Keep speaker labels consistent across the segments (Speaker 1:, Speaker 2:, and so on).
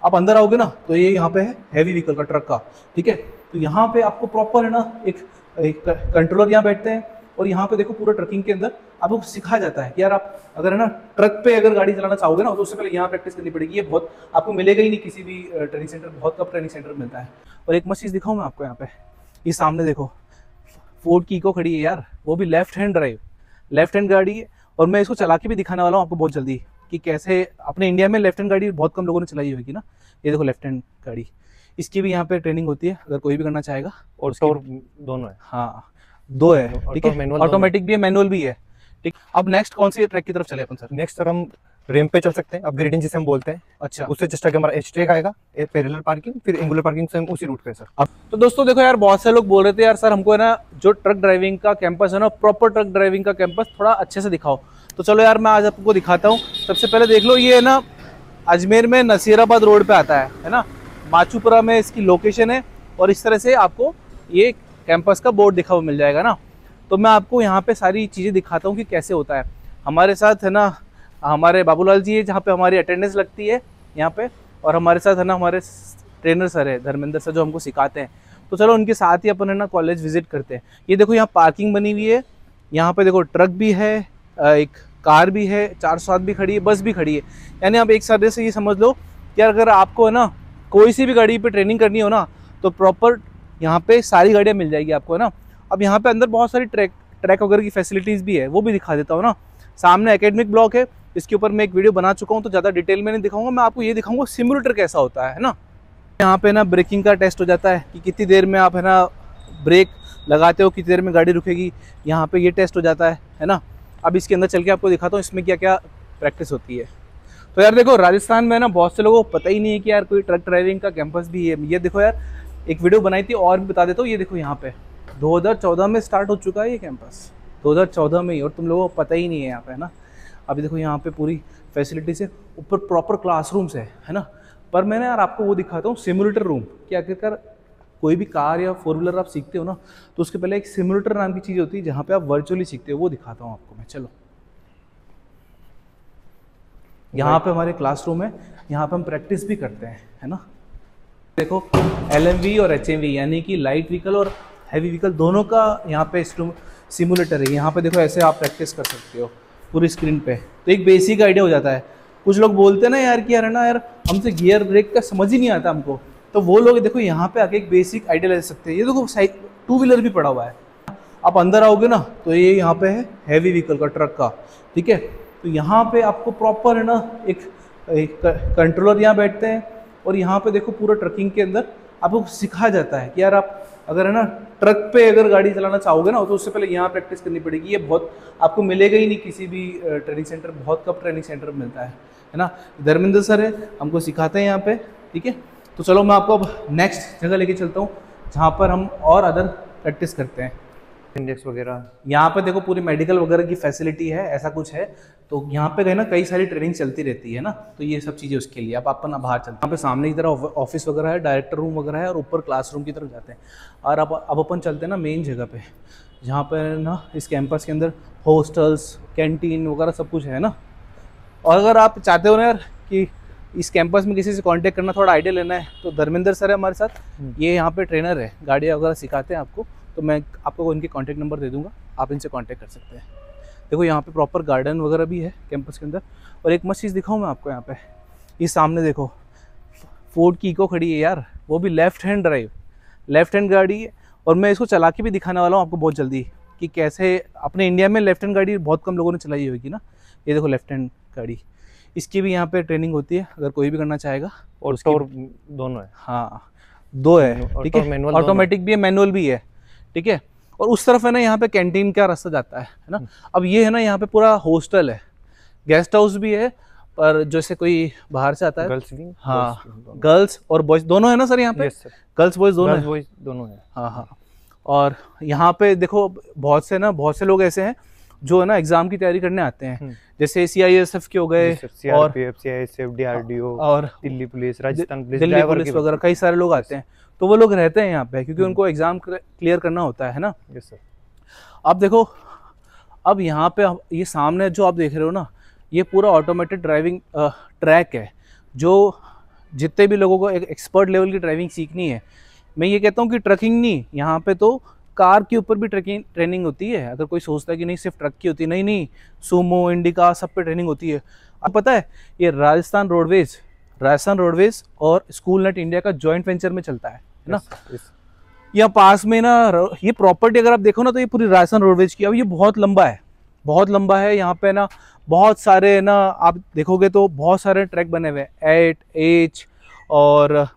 Speaker 1: आप अंदर आओगे ना तो ये यहाँ पे है हैवी व्हीकल का, ट्रक का, ठीक है। तो यहाँ पे आपको प्रॉपर है ना एक कंट्रोलर यहाँ बैठते हैं, और यहाँ पे देखो पूरा ट्रकिंग के अंदर आपको सिखाया जाता है कि यार आप अगर है ना ट्रक पे अगर गाड़ी चलाना चाहोगे ना तो उससे पहले यहाँ प्रैक्टिस करनी पड़ेगी। ये बहुत आपको मिलेगा ही नहीं किसी भी ट्रेनिंग सेंटर, बहुत कम ट्रेनिंग सेंटर मिलता है। और एक मस्त चीज़ दिखाऊँ मैं आपको, यहाँ पे ये सामने देखो फोर्ड की इको खड़ी है यार, वो भी left hand drive, left hand गाड़ी है। और मैं इसको चला के भी दिखाने वाला हूँ आपको बहुत जल्दी कि कैसे अपने इंडिया में लेफ्ट हैंड गाड़ी बहुत कम लोगों ने चलाई होगी ना। ये देखो लेफ्ट हैंड गाड़ी, इसकी भी यहाँ पे ट्रेनिंग होती है अगर कोई भी करना चाहेगा। और
Speaker 2: दोनों है,
Speaker 1: हाँ दो है, ठीक है, ऑटोमेटिक भी है, मैनुअल भी है, ठीक। अब नेक्स्ट कौन सी ट्रैक की तरफ चले अपन सर?
Speaker 2: नेक्स्ट सर हम रैंप पे चल सकते हैं, अपग्रेडिंग जिसे हम बोलते हैं।
Speaker 1: अच्छा,
Speaker 2: उससे जस्ट आगे हमारा एच ट्रैक आएगा, एक पैरेलल पार्किंग, फिर एंगुलर पार्किंग से हम उसी रूट पे सर।
Speaker 1: अब तो दोस्तों देखो यार, बहुत से लोग बोल रहे थे यार सर हमको है ना जो ट्रक ड्राइविंग का कैंपस है ना, प्रॉपर ट्रक ड्राइविंग का कैंपस थोड़ा अच्छे से दिखाओ। तो चलो यार मैं आज आपको दिखाता हूँ। सबसे पहले देख लो, ये है ना अजमेर में नसीराबाद रोड पे आता है ना, माचूपुरा में इसकी लोकेशन है। और इस तरह से आपको ये कैंपस का बोर्ड दिखा हुआ मिल जाएगा ना। तो मैं आपको यहाँ पे सारी चीज़ें दिखाता हूँ कि कैसे होता है। हमारे साथ है ना हमारे बाबूलाल जी है, जहाँ पे हमारी अटेंडेंस लगती है यहाँ पे, और हमारे साथ है ना हमारे ट्रेनर सर है धर्मेंद्र सर, जो हमको सिखाते हैं। तो चलो उनके साथ ही अपन है ना कॉलेज विजिट करते हैं। ये देखो यहाँ पार्किंग बनी हुई है, यहाँ पे देखो ट्रक भी है, एक कार भी है, 407 भी खड़ी है, बस भी खड़ी है। यानी आप एक तरह से ये समझ लो कि अगर आपको है ना कोई सी भी गाड़ी पे ट्रेनिंग करनी हो ना तो प्रॉपर यहाँ पे सारी गाड़ियाँ मिल जाएगी आपको, है ना। अब यहाँ पे अंदर बहुत सारी ट्रैक वगैरह की फैसिलिटीज़ भी है, वो भी दिखा देता हूँ ना। सामने एकेडमिक ब्लॉक है, इसके ऊपर मैं एक वीडियो बना चुका हूँ, तो ज़्यादा डिटेल में नहीं दिखाऊंगा। मैं आपको ये दिखाऊंगा सिमुलेटर कैसा होता है ना। यहाँ पे ना ब्रेकिंग का टेस्ट हो जाता है कि कितनी देर में आप है ना ब्रेक लगाते हो, कितनी देर में गाड़ी रुकेगी, यहाँ पे ये टेस्ट हो जाता है ना। अब इसके अंदर चल के आपको दिखाता हूँ इसमें क्या क्या प्रैक्टिस होती है। तो यार देखो राजस्थान में ना बहुत से लोगों को पता ही नहीं है कि यार कोई ट्रक ड्राइविंग का कैंपस भी है। ये देखो यार, एक वीडियो बनाई थी और भी बता देता हूँ। ये देखो यहाँ पे 2014 में स्टार्ट हो चुका है ये कैंपस, 2014 में ही, और तुम लोगों को पता ही नहीं है यहाँ पे, है ना। अभी देखो यहाँ पे पूरी फैसिलिटीज है, ऊपर प्रॉपर क्लासरूम्स है ना। पर मैंने यार आपको वो दिखाता हूँ सिमुलेटर रूम, कि आखिरकार कोई भी कार या 4 व्हीलर आप सीखते हो ना तो उसके पहले एक सिमुलेटर नाम की चीज़ होती है जहाँ पे आप वर्चुअली सीखते हो। वो दिखाता हूँ आपको मैं, चलो। यहाँ पे हमारे क्लासरूम है, यहाँ पे हम प्रैक्टिस भी करते हैं, है ना। देखो LMV और HMV यानी कि लाइट व्हीकल और हैवी व्हीकल दोनों का यहाँ पे सिमुलेटर है। यहाँ पे देखो ऐसे आप प्रैक्टिस कर सकते हो पूरी स्क्रीन पे, तो एक बेसिक आइडिया हो जाता है। कुछ लोग बोलते हैं ना यार कि यार है ना यार हमसे गियर ब्रेक का समझ ही नहीं आता हमको, तो वो लोग देखो यहाँ पे आके एक बेसिक आइडिया ले सकते हैं। ये देखो 2 व्हीलर भी पड़ा हुआ है। आप अंदर आओगे ना तो ये यहाँ पे है हैवी व्हीकल का, ट्रक का, ठीक है। तो यहाँ पे आपको प्रॉपर है ना एक कंट्रोलर यहाँ बैठते हैं, और यहाँ पे देखो पूरा ट्रकिंग के अंदर आपको सिखाया जाता है कि यार आप अगर है ना ट्रक पे अगर गाड़ी चलाना चाहोगे ना तो उससे पहले यहाँ प्रैक्टिस करनी पड़ेगी। ये बहुत आपको मिलेगा ही नहीं किसी भी ट्रेनिंग सेंटर, बहुत कम ट्रेनिंग सेंटर मिलता है ना। धर्मेंद्र सर है, हमको सिखाते हैं यहाँ पे, ठीक है। तो चलो मैं आपको अब नेक्स्ट जगह लेके चलता हूँ जहाँ पर हम और अदर प्रैक्टिस करते हैं।
Speaker 2: इंडेक्स वगैरह यहाँ
Speaker 1: पे देखो पूरी मेडिकल वगैरह की फैसिलिटी है, ऐसा कुछ है। तो यहाँ पे गए ना कई सारी ट्रेनिंग चलती रहती है ना, तो ये सब चीज़ें उसके लिए। अब अपन बाहर चलते हैं, यहाँ पे सामने की तरफ ऑफिस वगैरह है, डायरेक्टर रूम वगैरह है, और ऊपर क्लासरूम की तरफ जाते हैं। और अब अपन चलते हैं ना मेन जगह पे, जहाँ पर ना इस कैंपस के अंदर हॉस्टल्स, कैंटीन वगैरह सब कुछ है ना। और अगर आप चाहते हो ना यार कि इस कैंपस में किसी से कांटेक्ट करना, थोड़ा आइडिया लेना है, तो धर्मेंद्र सर है हमारे साथ, ये यहाँ पे ट्रेनर है, गाड़ियाँ वगैरह सिखाते हैं आपको। तो मैं आपको उनके कांटेक्ट नंबर दे दूँगा, आप इनसे कांटेक्ट कर सकते हैं। देखो यहाँ पे प्रॉपर गार्डन वगैरह भी है कैंपस के अंदर। और एक मस्त चीज़ दिखाऊँ मैं आपको, यहाँ पे ये सामने देखो फोर्ड की इको खड़ी है यार, वो भी left hand drive, left hand गाड़ी है। और मैं इसको चला के भी दिखाने वाला हूँ आपको बहुत जल्दी कि कैसे अपने इंडिया में लेफ्ट हैंड गाड़ी बहुत कम लोगों ने चलाई होगी ना। ये देखो लेफ्ट हैंड गाड़ी, इसकी भी यहाँ पे ट्रेनिंग होती है अगर कोई भी करना चाहेगा।
Speaker 2: और दोनों है,
Speaker 1: हाँ 2 है, ठीक है, ऑटोमेटिक भी है, मैनुअल भी है, ठीक है। और उस तरफ है ना यहाँ पे कैंटीन का रास्ता जाता है ना। अब ये है ना यहाँ पे पूरा हॉस्टल है, गेस्ट हाउस भी है, पर जैसे कोई बाहर से आता है,
Speaker 2: गर्ल्स विंग,
Speaker 1: हाँ गर्ल्स और बॉयज दोनों है ना सर यहाँ पे? yes, गर्ल्स बॉयज
Speaker 2: दोनों है।
Speaker 1: हाँ। और यहाँ पे देखो बहुत से लोग ऐसे हैं जो है ना एग्जाम की तैयारी करने आते हैं, जैसे CISF के हो गए, और
Speaker 2: CISF, DRDO,
Speaker 1: और
Speaker 2: Delhi police, Rajasthan police,
Speaker 1: Delhi police वगैरह, कई सारे लोग आते हैं। तो वो लोग रहते हैं यहाँ पे क्योंकि उनको एग्जाम क्लियर करना होता है ना।
Speaker 2: Yes sir.
Speaker 1: अब देखो, अब यहाँ पे ये सामने जो आप देख रहे हो ना, ये पूरा ऑटोमेटेड ड्राइविंग ट्रैक है, जो जितने भी लोगों को एक एक्सपर्ट लेवल की ड्राइविंग सीखनी है, मैं ये कहता हूँ कि ट्रकिंग नहीं, यहाँ पे तो कार के ऊपर भी ट्रेनिंग होती है। अगर कोई सोचता है कि नहीं सिर्फ ट्रक की होती है, नहीं नहीं, सूमो, इंडिका, सब पे ट्रेनिंग होती है। अब पता है ये राजस्थान रोडवेज और स्कूल नेट इंडिया का जॉइंट वेंचर में चलता है ना। यहाँ पास में ना ये प्रॉपर्टी अगर आप देखो ना तो ये पूरी राजस्थान रोडवेज की। अब ये बहुत लंबा है यहाँ पे ना, बहुत सारे ना आप देखोगे तो बहुत सारे ट्रैक बने हुए हैं, 8H, और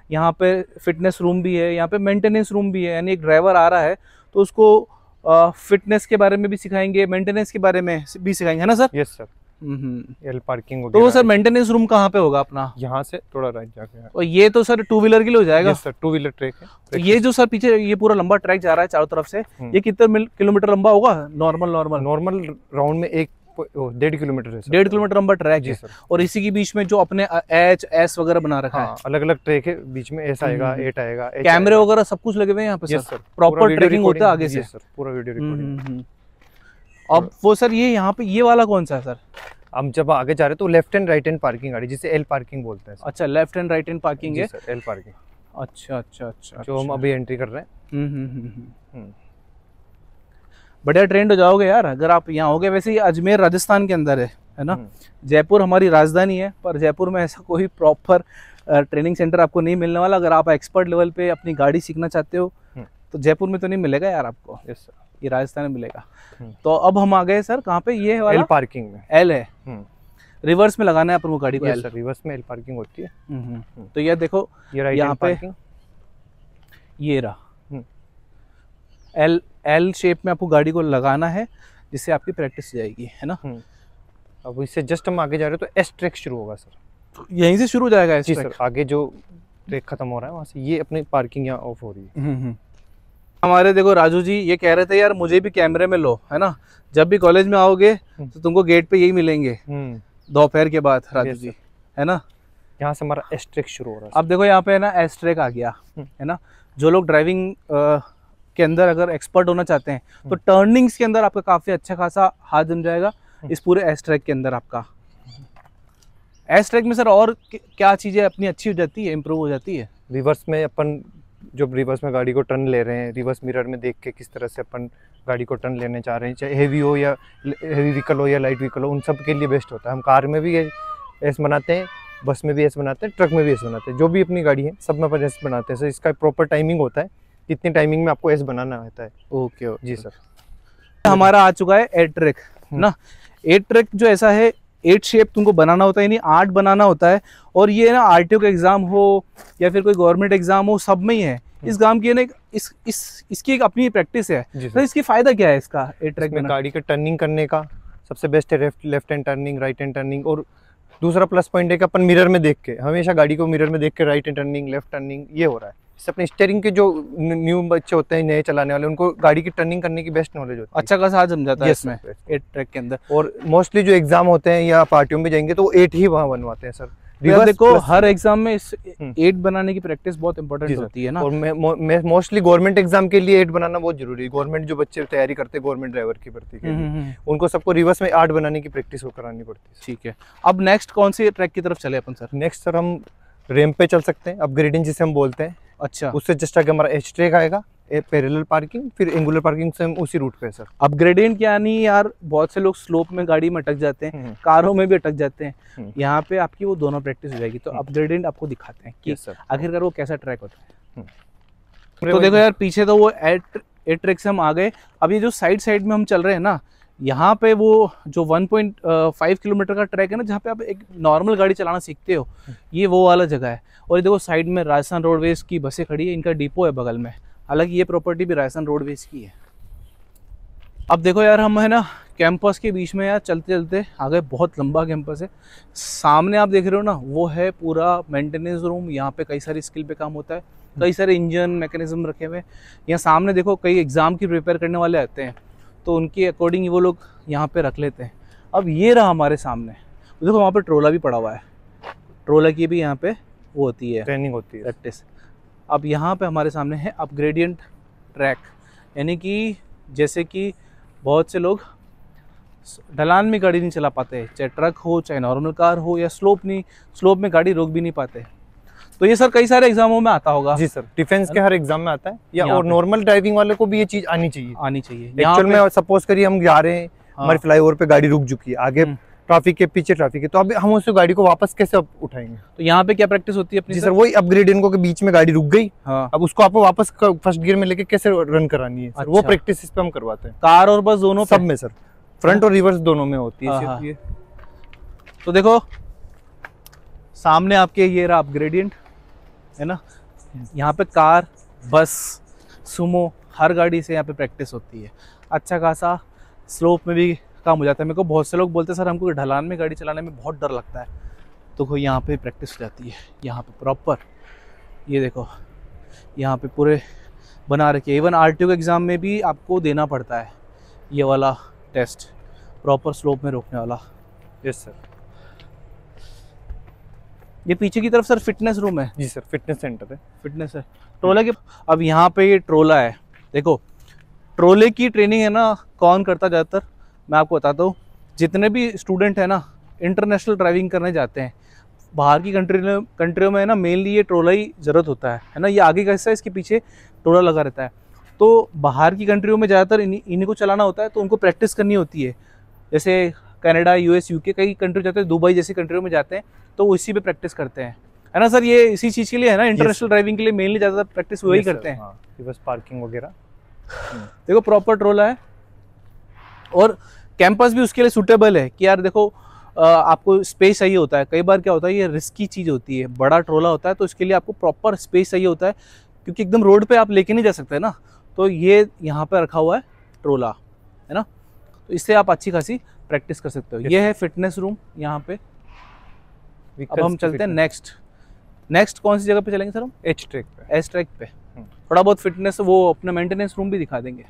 Speaker 1: यहाँ पे फिटनेस रूम भी है, यहाँ पे मेंटेनेंस रूम भी है। यानी एक ड्राइवर आ रहा है तो उसको फिटनेस के बारे में भी सिखाएंगे, मेंटेनेंस के बारे में भी सिखाएंगे, है ना sir?
Speaker 2: Yes sir. L parking
Speaker 1: तो सर मेंटेनेंस रूम कहाँ पे होगा अपना?
Speaker 2: यहाँ से थोड़ा राइट जाके।
Speaker 1: और ये तो सर 2 व्हीलर के लिए हो जाएगा?
Speaker 2: यस सर, 2 व्हीलर ट्रैक है।
Speaker 1: तो ये जो सर पीछे ये पूरा लंबा ट्रैक जा रहा है चारों तरफ से, ये कितने किलोमीटर लंबा होगा? नॉर्मल
Speaker 2: राउंड में 1.5 किलोमीटर है सर।
Speaker 1: 1.5 किलोमीटर लंबा ट्रैक है। और इसी के बीच में जो अपने HS वगैरह बना रखा है,
Speaker 2: अलग अलग ट्रैक है, बीच में S आएगा, 8 आएगा,
Speaker 1: कैमरे वगैरह सब कुछ लगे हुए हैं यहाँ पे सर। प्रॉपर ट्रैकिंग होता है आगे से
Speaker 2: सर, पूरा वीडियो रिकॉर्डिंग।
Speaker 1: अब वो सर ये यहाँ पे ये वाला कौन सा है सर?
Speaker 2: हम जब आगे जा रहे हैं तो left and right hand parking गाड़ी, जिसे एल पार्किंग बोलते हैं।
Speaker 1: अच्छा, left and right hand parking है
Speaker 2: सर, एल पार्किंग।
Speaker 1: अच्छा,
Speaker 2: जो हम अभी एंट्री कर रहे हैं।
Speaker 1: बढ़िया ट्रेंड हो जाओगे यार अगर आप यहाँ होगे। वैसे ये अजमेर राजस्थान के अंदर है ना। जयपुर हमारी राजधानी है, पर जयपुर में ऐसा कोई प्रॉपर ट्रेनिंग सेंटर आपको नहीं मिलने वाला। अगर आप एक्सपर्ट लेवल पे अपनी गाड़ी सीखना चाहते हो तो जयपुर में तो नहीं मिलेगा यार आपको।
Speaker 2: यस सर,
Speaker 1: ये राजस्थान में मिलेगा। तो अब हम आ गए सर कहाँ पे? ये वाला
Speaker 2: एल पार्किंग में।
Speaker 1: एल है, रिवर्स में लगाना है अपन को गाड़ी को।
Speaker 2: एल सर, रिवर्स में एल पार्किंग होती है।
Speaker 1: तो ये देखो यहाँ पे ये रहा एल शेप में आपको गाड़ी को लगाना है, जिससे आपकी प्रैक्टिस हो जाएगी, है ना।
Speaker 2: अब इससे जस्ट हम आगे जा रहे हैं तो एस ट्रैक शुरू होगा सर।
Speaker 1: तो यहीं से शुरू हो जाएगा
Speaker 2: जी सर। आगे जो ट्रैक खत्म हो रहा है वहाँ से ये अपनी पार्किंग यहाँ ऑफ हो रही है।
Speaker 1: हमारे देखो राजू जी ये कह रहे थे यार मुझे भी कैमरे में लो, है ना। जब भी कॉलेज में आओगे तो तुमको गेट पे यही मिलेंगे दोपहर के बाद, राजू जी, है ना।
Speaker 2: यहाँ से हमारा एस ट्रैक शुरू हो रहा है।
Speaker 1: अब देखो यहाँ पे है ना एस ट्रैक आ गया, है ना। जो लोग ड्राइविंग के अंदर अगर एक्सपर्ट होना चाहते हैं तो टर्निंग्स के अंदर आपका काफी अच्छा खासा हाथ जम जाएगा इस पूरे एस ट्रैक के अंदर। आपका एस ट्रैक में सर और क्या चीजें अपनी अच्छी हो जाती है, इम्प्रूव हो जाती है?
Speaker 2: रिवर्स में अपन जो रिवर्स में गाड़ी को टर्न ले रहे हैं, रिवर्स मिरर में देख के किस तरह से अपन गाड़ी को टर्न लेने चाह रहे हैं, चाहे हेवी हो या हेवी व्हीकल हो या लाइट व्हीकल हो, उन सब के लिए बेस्ट होता है। हम कार में भी एस बनाते हैं, बस में भी एस बनाते हैं, ट्रक में भी एस बनाते हैं। जो भी अपनी गाड़ी है सब में अपन एस बनाते हैं सर। इसका प्रॉपर टाइमिंग होता है, कितनी टाइमिंग में आपको एस बनाना होता है।
Speaker 1: ओके
Speaker 2: जी सर।
Speaker 1: हमारा आ चुका है 8 ट्रैक ना। 8 ट्रैक जो ऐसा है 8 शेप तुमको बनाना होता है, यानी 8 बनाना होता है। और ये ना RTO का एग्जाम हो या फिर कोई गवर्नमेंट एग्जाम हो, सब में ही है। इस काम की ना इसकी एक अपनी प्रैक्टिस है। तो इसकी फायदा क्या है इसका 8 ट्रैक में? गाड़ी
Speaker 2: के टर्निंग करने का सबसे बेस्ट है left hand turning, right hand turning. और दूसरा प्लस पॉइंट है कि अपन मिरर में देख के, हमेशा गाड़ी को मिरर में देख के right hand turning, left turning ये हो रहा है। इससे अपने स्टीयरिंग के जो न्यू बच्चे होते हैं, नए चलाने वाले, उनको गाड़ी की टर्निंग करने की बेस्ट नॉलेज होती है।
Speaker 1: अच्छा खासा जम जाता है इसमें 8 ट्रैक के अंदर।
Speaker 2: और मोस्टली जो एग्जाम होते हैं या पार्टियों में जाएंगे तो 8 ही वहाँ बनवाते हैं सर।
Speaker 1: देखो हर एग्जाम में इस 8 बनाने की प्रैक्टिस बहुत इंपॉर्टेंट होती है ना।
Speaker 2: और मोस्टली गवर्नमेंट एग्जाम के लिए 8 बनाना बहुत जरूरी है। गवर्नमेंट जो बच्चे तैयारी करते हैं गवर्नमेंट ड्राइवर की भर्ती के लिए, उनको सबको रिवर्स में 8 बनाने की प्रैक्टिस करानी पड़ती है।
Speaker 1: ठीक है, अब नेक्स्ट कौन सी ट्रैक की तरफ चले अपन सर?
Speaker 2: नेक्स्ट सर हम रैंप पे चल सकते हैं, अपग्रेडिंग जिसे हम बोलते हैं।
Speaker 1: अच्छा,
Speaker 2: उससे जस्ट आगे हमारा एच ट्रैक आएगा, पैरेलल पार्किंग, फिर एंगुलर पार्किंग से हम उसी रूट पे सर।
Speaker 1: अपग्रेडेंट क्या नहीं यार, बहुत से लोग स्लोप में गाड़ी में अटक जाते हैं, कारों में भी अटक जाते हैं। यहाँ पे आपकी वो दोनों प्रैक्टिस हो जाएगी। तो अपग्रेडेंट आपको दिखाते हैं कि आखिरकार वो कैसा ट्रैक होता है। तो देखो यार पीछे तो वो 8 ट्रैक से हम आ गए। अब ये जो साइड में हम चल रहे हैं ना, यहाँ पे वो जो 1.5 किलोमीटर का ट्रैक है ना, जहाँ पे आप एक नॉर्मल गाड़ी चलाना सीखते हो, ये वो वाला जगह है। और ये देखो साइड में राजस्थान रोडवेज की बसें खड़ी है, इनका डिपो है बगल में। हालांकि ये प्रॉपर्टी भी राजस्थान रोडवेज की है। अब देखो यार हम है ना कैंपस के बीच में यार चलते चलते आ गए। बहुत लंबा कैंपस है। सामने आप देख रहे हो ना, वो है पूरा मेंटेनेंस रूम। यहाँ पे कई सारी स्किल पे काम होता है, कई सारे इंजन मैकेनिज्म रखे हुए हैं। यहाँ सामने देखो कई एग्जाम की प्रिपेयर करने वाले आते हैं, तो उनके अकॉर्डिंग वो लोग यहाँ पे रख लेते हैं। अब ये रहा हमारे सामने, देखो वहाँ पे ट्रोला भी पड़ा हुआ है। ट्रोला की भी यहाँ पे वो होती है,
Speaker 2: ट्रेनिंग होती है,
Speaker 1: प्रैक्टिस। अब यहाँ पे हमारे सामने है अपग्रेडियंट ट्रैक, यानी कि जैसे कि बहुत से लोग ढलान में गाड़ी नहीं चला पाते, चाहे ट्रक हो चाहे नॉर्मल कार हो, या स्लोप में गाड़ी रोक भी नहीं पाते, तो ये सर कई सारे एग्जामों में आता होगा।
Speaker 2: जी सर, डिफेंस के हर एग्जाम में आता है, या और नॉर्मल ड्राइविंग वाले को भी ये चीज आनी चाहिए। एक्चुअल में सपोज करिए हम जा रहे हैं, हमारी फ्लाईओवर पे गाड़ी रुक चुकी है, आगे ट्रैफिक के पीछे ट्रैफिक है, तो अब हम उस गाड़ी को वापस कैसे उठाएंगे? तो
Speaker 1: यहाँ पे क्या प्रैक्टिस होती है अपनी?
Speaker 2: जी सर, वही अपग्रेड इनको के बीच में गाड़ी रुक गई, अब उसको आपको वापस फर्स्ट गियर में लेके कैसे रन करानी है, वो प्रैक्टिस इस पे हम करवाते हैं।
Speaker 1: कार और बस दोनों?
Speaker 2: सब में सर, फ्रंट और रिवर्स दोनों में होती है।
Speaker 1: तो देखो सामने आपके ये रहा अपग्रेडियंट है ना, यहाँ पे कार, बस, सुमो, हर गाड़ी से यहाँ पे प्रैक्टिस होती है। अच्छा खासा स्लोप में भी काम हो जाता है। मेरे को बहुत से लोग बोलते हैं सर हमको ढलान में गाड़ी चलाने में बहुत डर लगता है, तो कोई यहाँ पे प्रैक्टिस हो जाती है। यहाँ पे प्रॉपर ये देखो, यहाँ पे पूरे बना रखे। इवन आरटीओ के एग्ज़ाम में भी आपको देना पड़ता है ये वाला टेस्ट, प्रॉपर स्लोप में रोकने वाला।
Speaker 2: Yes sir.
Speaker 1: ये पीछे की तरफ सर फिटनेस रूम है?
Speaker 2: जी सर, फिटनेस सेंटर है।
Speaker 1: फिटनेस है, ट्रोला के। अब यहाँ पे ये ट्रोला है, देखो ट्रोले की ट्रेनिंग है ना कौन करता ज़्यादातर, मैं आपको बताता हूँ। जितने भी स्टूडेंट है ना इंटरनेशनल ड्राइविंग करने जाते हैं बाहर की कंट्रियों में है ना, मेनली ये ट्रोला ही ज़रूरत होता है ना। ये आगे का हिस्सा है, इसके पीछे ट्रोला लगा रहता है। तो बाहर की कंट्रियों में ज़्यादातर इन्हीं को चलाना होता है, तो उनको प्रैक्टिस करनी होती है। जैसे कनाडा, यूएस, यूके, कई कंट्री जाते हैं, दुबई जैसी कंट्रियों में जाते हैं, तो वो इसी पे प्रैक्टिस करते हैं, है ना सर। ये इसी चीज़ के लिए है ना, इंटरनेशनल ड्राइविंग के लिए मेनली ज़्यादातर प्रैक्टिस वही करते हैं।
Speaker 2: बस पार्किंग वगैरह।
Speaker 1: देखो प्रॉपर ट्रोला है, और कैंपस भी उसके लिए सूटेबल है कि यार देखो आपको स्पेस चाहिए होता है। कई बार क्या होता है, ये रिस्की चीज़ होती है, बड़ा ट्रोला होता है, तो इसके लिए आपको प्रॉपर स्पेस चाहिए होता है, क्योंकि एकदम रोड पे आप लेके नहीं जा सकते ना। तो ये यहाँ पे रखा हुआ है ट्रोला, है ना, तो इससे आप अच्छी खासी प्रैक्टिस कर सकते हो। ये है फिटनेस रूम यहाँ पे। अब हम चलते हैं नेक्स्ट कौन सी जगह पे चलेंगे सर हम?
Speaker 2: एच ट्रैक पे।
Speaker 1: एच ट्रैक पे थोड़ा बहुत फिटनेस, वो अपना मेंटेनेंस रूम भी दिखा देंगे,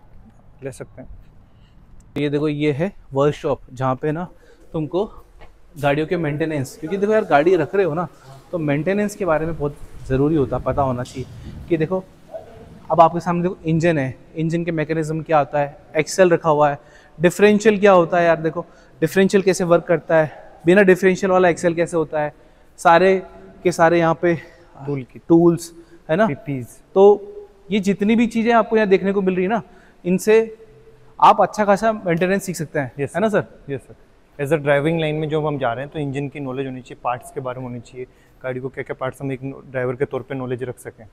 Speaker 2: ले सकते हैं।
Speaker 1: ये देखो ये है वर्कशॉप, जहाँ पे ना तुमको गाड़ियों के मेंटेनेंस, क्योंकि देखो यार गाड़ी रख रहे हो ना, तो मेंटेनेंस के बारे में बहुत ज़रूरी होता, पता होना चाहिए कि देखो अब आपके सामने देखो इंजन है, इंजन के मैकेनिज्म क्या होता है, एक्सेल रखा हुआ है, डिफरेंशियल क्या होता है यार, देखो डिफरेंशियल कैसे वर्क करता है, बिना डिफरेंशियल वाला एक्सेल कैसे होता है, सारे के सारे यहाँ पे टूल्स है ना। तो ये जितनी भी चीज़ें आपको यहाँ देखने को मिल रही है ना, इनसे आप अच्छा खासा मेंटेनेंस सीख सकते हैं। है ना sir?
Speaker 2: Yes sir. As a driving line में जो हम जा रहे हैं, तो इंजन की नॉलेज होनी चाहिए, पार्ट्स के बारे में होनी चाहिए, गाड़ी को क्या क्या पार्ट्स हम एक ड्राइवर के तौर पे नॉलेज रख सकें।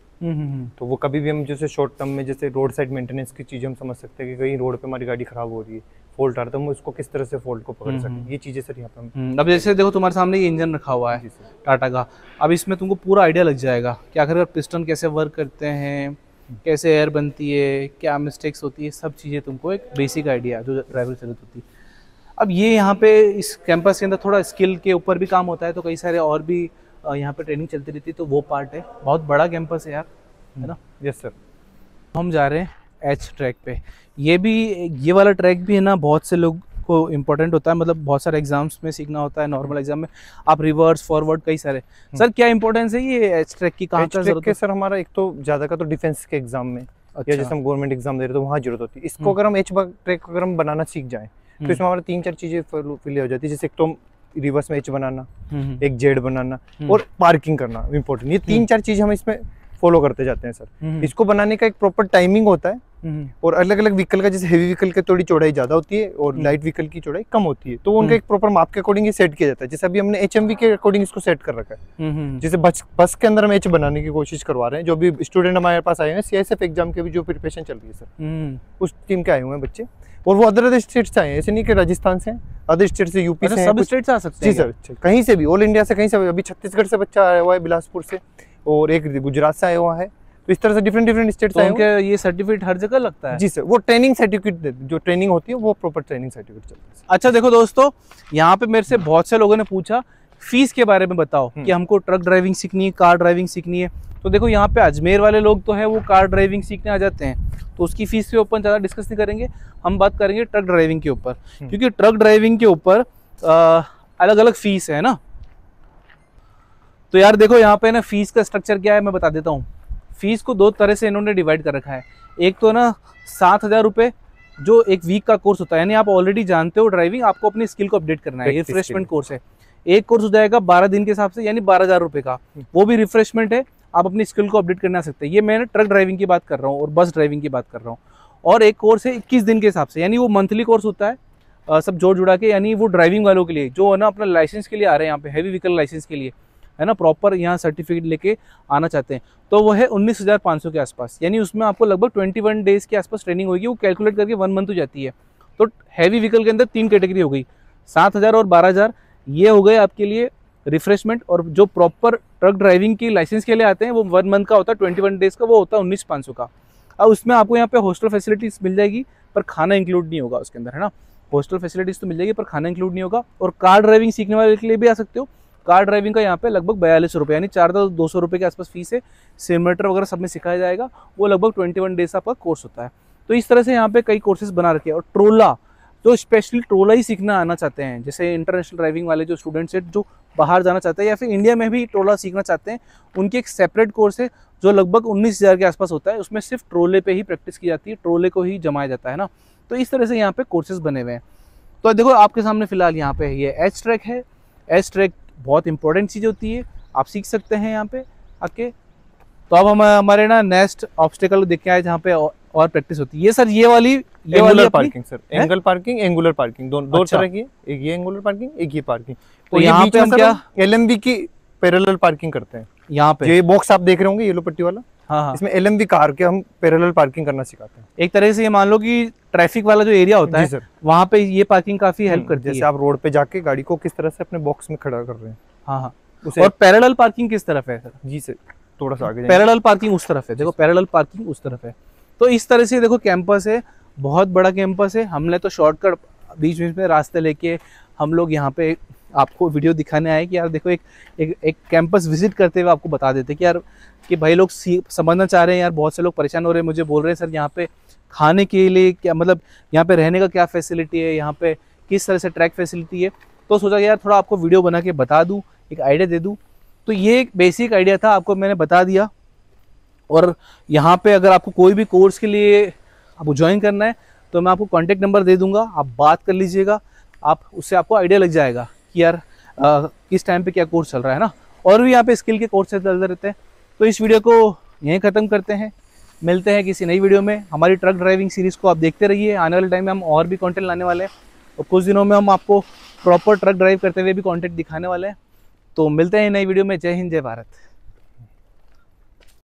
Speaker 2: तो वो कभी भी हम जैसे शॉर्ट टर्म में जैसे रोड साइड मेंटेनेंस की चीज़ें हम समझ सकते हैं कि कहीं रोड पे हमारी गाड़ी खराब हो रही है, फॉल्ट आ रहा है, तो हम उसको किस तरह से फॉल्ट को पकड़ सकें, ये चीज़ें सर यहाँ पे हम।
Speaker 1: अब जैसे देखो तुम्हारे सामने ये इंजन रखा हुआ है टाटा का, अब इसमें तुमको पूरा आइडिया लग जाएगा कि आखिर पिस्टन कैसे वर्क करते हैं, कैसे एयर बनती है, क्या मिस्टेक्स होती है, सब चीज़ें तुमको एक बेसिक आइडिया जो ड्राइवर से जरूरत होती है। अब ये यहाँ पे इस कैंपस के अंदर थोड़ा स्किल के ऊपर भी काम होता है, तो कई सारे और भी यहाँ पे ट्रेनिंग चलती रहती है, तो वो पार्ट है। बहुत बड़ा कैंपस है यार, है ना।
Speaker 2: Yes sir.
Speaker 1: हम जा रहे हैं एच ट्रैक पे। ये वाला ट्रैक भी है ना, बहुत से लोग को इम्पोर्टेंट होता है, मतलब बहुत सारे एग्जाम्स में सीखना होता है, नॉर्मल एग्जाम में आप रिवर्स फॉरवर्ड कई सारे। सर क्या इंपॉर्टेंस है ये एच ट्रैक की, कहाँ जरूरत है?
Speaker 2: सर हमारा एक तो ज़्यादा का तो डिफेंस के एग्जाम में, या जैसे हम गवर्नमेंट एग्जाम दे रहे हैं तो वहाँ जरूरत होती है। इसको अगर हम एच ट्रैक अगर हम बनाना सीख जाएं, तो इसमें हमारा 3-4 चीज़ें फिल हो जाती है। जैसे एक तो रिवर्स में एच बनाना, एक जेड बनाना, और पार्किंग करना इम्पोर्टेंट। ये 3-4 चीज़ हम इसमें फॉलो करते जाते हैं सर। इसको बनाने का एक प्रॉपर टाइमिंग होता है, और अलग अलग व्हीकल का, जैसे हेवी व्हीकल की थोड़ी चौड़ाई ज़्यादा होती है और लाइट व्हीकल की चौड़ाई कम होती है, तो उनका एक प्रॉपर माप के अकॉर्डिंग ये सेट किया जाता है। जैसे अभी हमने HMV के अकॉर्डिंग इसको सेट कर रखा है। जैसे बस के अंदर हम एच बनाने की कोशिश करवा रहे हैं। जो भी स्टूडेंट हमारे पास आए हैं CISF एग्जाम के भी जो प्रिपरेशन चल रही है सर, उस टीम के आए हुए हैं बच्चे, और वो अदर स्टेट से आए हैं, ऐसे नहीं कि राजस्थान से, अदर स्टेट से, यूपी से,
Speaker 1: सब स्टेट से आ सकते हैं।
Speaker 2: जी सर, कहीं से भी, ऑल इंडिया से कहीं से। अभी छत्तीसगढ़ से बच्चा आया हुआ है, बिलासपुर से, और एक गुजरात से आया हुआ है। तो इस तरह से डिफरेंट स्टेट से आए हुए हैं।
Speaker 1: ये सर्टिफिकेट हर जगह लगता है?
Speaker 2: जी सर, वो ट्रेनिंग सर्टिफिकेट, जो ट्रेनिंग होती है वो प्रॉपर ट्रेनिंग सर्टिफिकेट चलता है।
Speaker 1: अच्छा देखो दोस्तों, यहाँ पे मेरे से बहुत से लोगों ने पूछा फीस के बारे में बताओ कि हमको ट्रक ड्राइविंग सीखनी है, कार ड्राइविंग सीखनी है। तो देखो यहाँ पे अजमेर वाले लोग तो है वो कार ड्राइविंग सीखने आ जाते हैं, तो उसकी फीस के ऊपर ज़्यादा डिस्कस नहीं करेंगे, हम बात करेंगे ट्रक ड्राइविंग के ऊपर, क्योंकि ट्रक ड्राइविंग के ऊपर अलग अलग फीस है ना। तो यार देखो यहाँ पे ना फीस का स्ट्रक्चर क्या है मैं बता देता हूँ। फीस को 2 तरह से इन्होंने डिवाइड कर रखा है। एक तो ना 7,000 रुपये जो एक वीक का कोर्स होता है, यानी आप ऑलरेडी जानते हो ड्राइविंग, आपको अपनी स्किल को अपडेट करना है, ये रिफ्रेशमेंट कोर्स है। एक कोर्स हो जाएगा 12 दिन के हिसाब से, यानी 12,000 रुपये का, वो भी रिफ्रेशमेंट है, आप अपनी स्किल को अपडेट करना सकते हैं। ये मैं ट्रक ड्राइविंग की बात कर रहा हूँ और बस ड्राइविंग की बात कर रहा हूँ। और एक कोर्स है 21 दिन के हिसाब से, यानी वो मंथली कोर्स होता है सब जोड़ जुड़ा के, यानी वो ड्राइविंग वालों के लिए जो है ना अपना लाइसेंस के लिए आ रहे हैं यहाँ पे, हैवी व्हीकल लाइसेंस के लिए, है ना, प्रॉपर यहाँ सर्टिफिकेट लेके आना चाहते हैं, तो वो है 19,500 के आसपास। यानी उसमें आपको लगभग 21 डेज के आसपास ट्रेनिंग होगी, वो कैलकुलेट करके 1 मंथ हो जाती है। तो हैवी व्हीकल के अंदर 3 कैटेगरी हो गई, 7,000 और 12,000, ये हो गए आपके लिए रिफ्रेशमेंट। और जो प्रॉपर ट्रक ड्राइविंग की लाइसेंस के लिए आते हैं वो 1 मंथ का होता है, 21 डेज का, वो होता है 19,500 का। अब उसमें आपको यहाँ पे हॉस्टल फैसिलिटीज मिल जाएगी, पर खाना इंक्लूड नहीं होगा उसके अंदर, है ना। हॉस्टल फैसिलिटीज तो मिल जाएगी पर खाना इंक्लूड नहीं होगा। और कार ड्राइविंग सीखने वाले के लिए भी आ सकते हो। कार ड्राइविंग का यहाँ पे लगभग 42 रुपये, यानी 4,200 रुपये के आसपास फीस है। सिमुलेटर वगैरह सब में सिखाया जाएगा, वो लगभग 21 डेज आपका कोर्स होता है। तो इस तरह से यहाँ पे कई कोर्सेज बना रखे हैं। और ट्रोला, जो स्पेशली ट्रोला ही सीखना आना चाहते हैं, जैसे इंटरनेशनल ड्राइविंग वाले जो स्टूडेंट्स हैं जो बाहर जाना चाहते हैं या फिर इंडिया में भी ट्रोला सीखना चाहते हैं, उनकी एक सेपरेट कोर्स है जो लगभग 19,000 के आसपास होता है। उसमें सिर्फ ट्रोले पे ही प्रैक्टिस की जाती है, ट्रोले को ही जमाया जाता है ना। तो इस तरह से यहाँ पे कोर्सेज बने हुए हैं। तो देखो आपके सामने फिलहाल यहाँ पे ये एच ट्रैक है। एच ट्रैक बहुत इंपॉर्टेंट चीज़ होती है, आप सीख सकते हैं यहाँ पे आके। तो अब हम हमारे ना नेक्स्ट ऑब्स्टेकल देख के आए जहाँ पे और प्रैक्टिस होती है। ये सर ये वाली
Speaker 2: parking sir, angle parking, angular parking, दो
Speaker 1: अच्छा।
Speaker 2: तरह की है। एक ये एंगुलर पार्किंग, एक ये पार्किंग।
Speaker 1: तो यहाँ पे हम क्या
Speaker 2: एलएमवी की पैरेलल पार्किंग करते हैं।
Speaker 1: यहाँ पे
Speaker 2: ये बॉक्स आप देख रहे होंगे येलो पट्टी वाला,
Speaker 1: हाँ,
Speaker 2: इसमें एलएमवी कार के हम पैरेलल पार्किंग करना सिखाते हैं।
Speaker 1: एक तरह से ये मान लो कि ट्रैफिक वाला जो एरिया होता है वहाँ पे ये पार्किंग काफी हेल्प करती है।
Speaker 2: जैसे आप रोड पे जाके गाड़ी को किस तरह से अपने बॉक्स में खड़ा कर रहे हैं।
Speaker 1: हाँ। और पैरेलल पार्किंग किस तरफ है सर?
Speaker 2: जी सर, थोड़ा सा आगे
Speaker 1: पैरेलल पार्किंग उस तरफ है, देखो पैरेलल पार्किंग उस तरफ है। तो इस तरह से देखो कैंपस है, बहुत बड़ा कैंपस है। हमने तो शॉर्टकट बीच बीच में रास्ते लेके हम लोग यहाँ पे आपको वीडियो दिखाने आए कि यार देखो एक कैंपस विजिट करते हुए आपको बता देते कि यार कि भाई लोग समझना चाह रहे हैं। यार बहुत से लोग परेशान हो रहे हैं, मुझे बोल रहे हैं सर यहाँ पे खाने के लिए क्या, मतलब यहाँ पे रहने का क्या फैसिलिटी है, यहाँ पे किस तरह से ट्रैक फैसिलिटी है। तो सोचा कि यार थोड़ा आपको वीडियो बना के बता दूँ, एक आइडिया दे दूँ। तो ये एक बेसिक आइडिया था, आपको मैंने बता दिया। और यहाँ पे अगर आपको कोई भी कोर्स के लिए आपको ज्वाइन करना है तो मैं आपको कॉन्टेक्ट नंबर दे दूंगा, आप बात कर लीजिएगा, आप उससे आपको आइडिया लग जाएगा कि यार किस टाइम पे क्या कोर्स चल रहा है ना। और भी यहाँ पे स्किल के कोर्स चलते रहते हैं। तो इस वीडियो को यहीं ख़त्म करते हैं, मिलते हैं किसी नई वीडियो में। हमारी ट्रक ड्राइविंग सीरीज़ को आप देखते रहिए, आने वाले टाइम में हम और भी कंटेंट लाने वाले हैं और कुछ दिनों में हम आपको प्रॉपर ट्रक ड्राइव करते हुए भी कंटेंट दिखाने वाले हैं। तो मिलते हैं नई वीडियो में। जय हिंद, जय भारत।